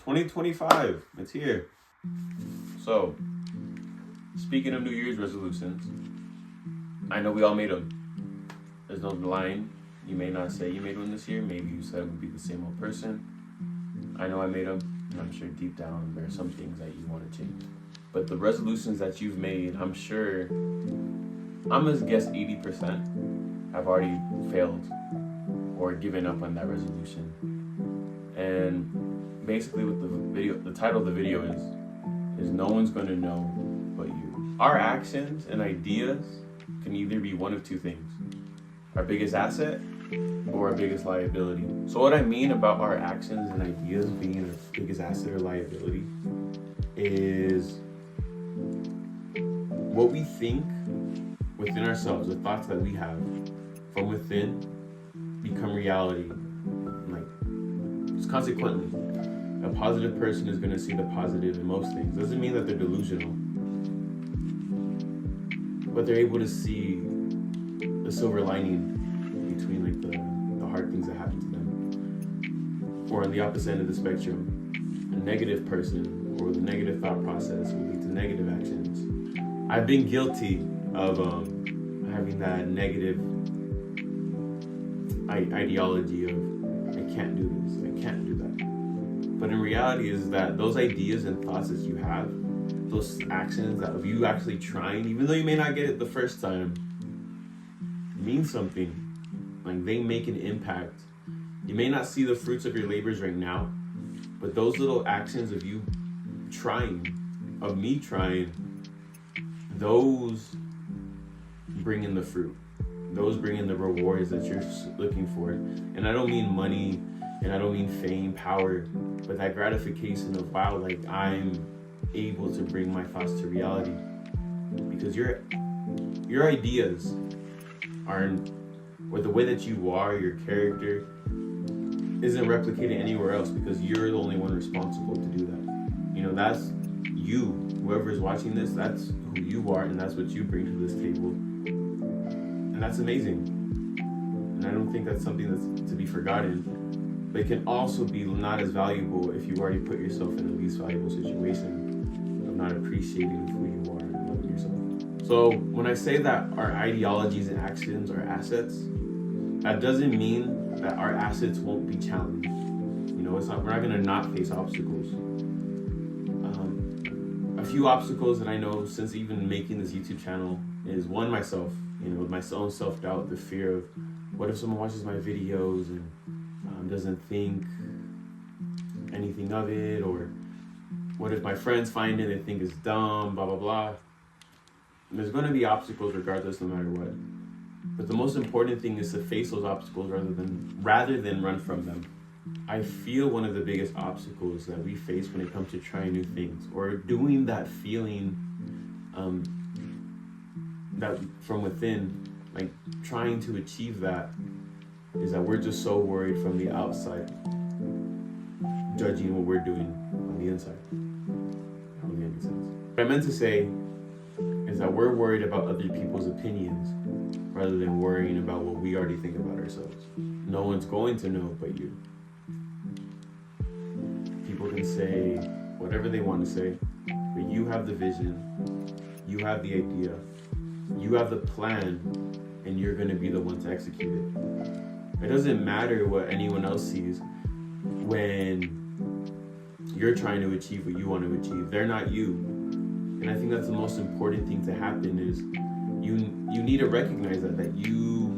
2025, it's here. So, speaking of New Year's resolutions, I know we all made them. There's no lying. You may not say you made one this year. Maybe you said it would be the same old person. I know I made them, and I'm sure deep down there are some things that you want to change. But the resolutions that you've made, I'm sure, I'm gonna guess 80% have already failed or given up on that resolution. And basically what the title of the video is no one's gonna know but you. Our actions and ideas can either be one of two things: our biggest asset or our biggest liability. So what I mean about our actions and ideas being our biggest asset or liability is what we think within ourselves, the thoughts that we have from within become reality. Consequently, a positive person is going to see the positive in most things. Doesn't mean that they're delusional, but they're able to see the silver lining between the hard things that happen to them. Or on the opposite end of the spectrum, a negative person or the negative thought process will lead to negative actions. I've been guilty of having that negative ideology of I can't do this, I can't do that. But in reality is that those ideas and thoughts that you have, those actions that of you actually trying, even though you may not get it the first time, mean something. Like they make an impact. You may not see the fruits of your labors right now, but those little actions of you trying, of me trying, those bring in the fruit. Those bring in the rewards that you're looking for. And I don't mean money, and I don't mean fame, power, but that gratification of, wow, like I'm able to bring my thoughts to reality. Because your ideas aren't, or the way that you are, your character, isn't replicated anywhere else because you're the only one responsible to do that. You know, that's you. Whoever is watching this, that's who you are, and that's what you bring to this table. And that's amazing. And I don't think that's something that's to be forgotten. But it can also be not as valuable if you've already put yourself in the least valuable situation of not appreciating who you are and loving yourself. So when I say that our ideologies and actions are assets, that doesn't mean that our assets won't be challenged. You know, we're not gonna not face obstacles. A few obstacles that I know since even making this YouTube channel is one, myself. You know, my own self-doubt, the fear of what if someone watches my videos and doesn't think anything of it, or what if my friends find it and think it's dumb, blah, blah, blah. And there's going to be obstacles regardless, no matter what. But the most important thing is to face those obstacles rather than run from them. I feel one of the biggest obstacles that we face when it comes to trying new things or doing that feeling that from within, like trying to achieve that, is that we're just so worried from the outside, judging what we're doing on the inside. I don't think that makes sense. What I meant to say is that we're worried about other people's opinions rather than worrying about what we already think about ourselves. No one's going to know but you. People can say whatever they want to say, but you have the vision, you have the idea, you have the plan, and you're going to be the one to execute it. It doesn't matter what anyone else sees when you're trying to achieve what you want to achieve. They're not you. And I think that's the most important thing to happen is you need to recognize that you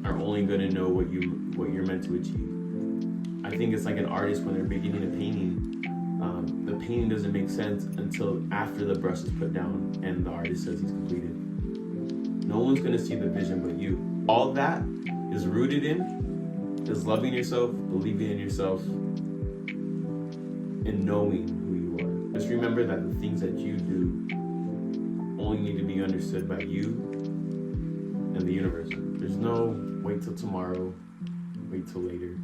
are only going to know what you're meant to achieve. I think it's like an artist when they're beginning a painting. The painting doesn't make sense until after the brush is put down and the artist says he's completed. No one's going to see the vision but you. All that is rooted in is loving yourself, believing in yourself, and knowing who you are. Just remember that the things that you do only need to be understood by you and the universe. There's no wait till tomorrow, wait till later.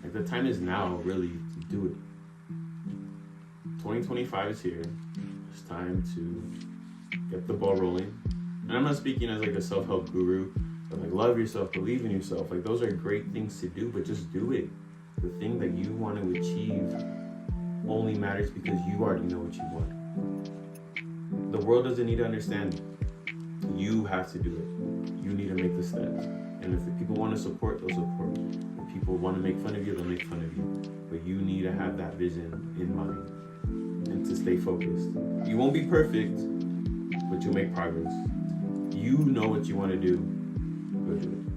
Like the time is now, really, to do it. 2025 is here. It's time to get the ball rolling. And I'm not speaking as like a self-help guru, but like love yourself, believe in yourself. Like those are great things to do, but just do it. The thing that you want to achieve, only matters because you already know what you want. The world doesn't need to understand you. You have to do it. You need to make the steps. And if the people want to support, they'll support. If people want to make fun of you, they'll make fun of you. But you need to have that vision in mind and to stay focused. You won't be perfect, but you'll make progress. You know what you want to do. Go do it.